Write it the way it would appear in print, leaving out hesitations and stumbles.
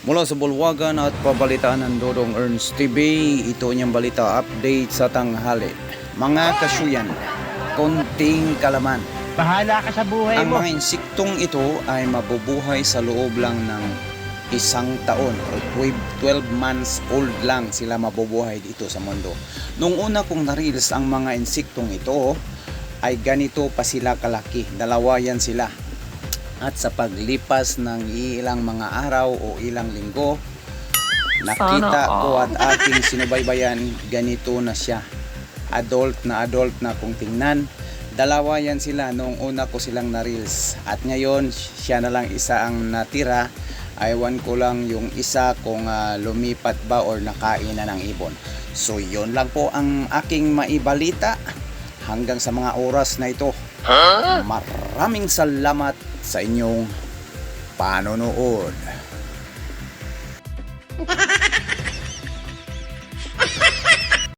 Mula sa Bulwagan at pabalitaan ng Dodong Ernst TV, ito niyang balita update sa tanghali. Mga kasuyan, konting kalaman. Bahala ka sa buhay Ang mo. mga insektong ito ay mabubuhay sa loob lang ng isang taon o 12 months old lang sila mabubuhay dito sa mundo. Nung una kong na-reels ang mga insektong ito ay ganito pa sila kalaki. Dalawa yan sila. At sa paglipas ng ilang mga araw o ilang linggo, nakita ko at aking sinubaybayan, ganito na siya. Adult na kung tingnan. Dalawa yan sila nung una ko silang na-reels. At ngayon, siya na lang isa ang natira. Aywan ko lang yung isa kung lumipat ba or nakain na ng ibon. So yun lang po ang aking maibalita hanggang sa mga oras na ito. Maraming salamat sa inyong panonood.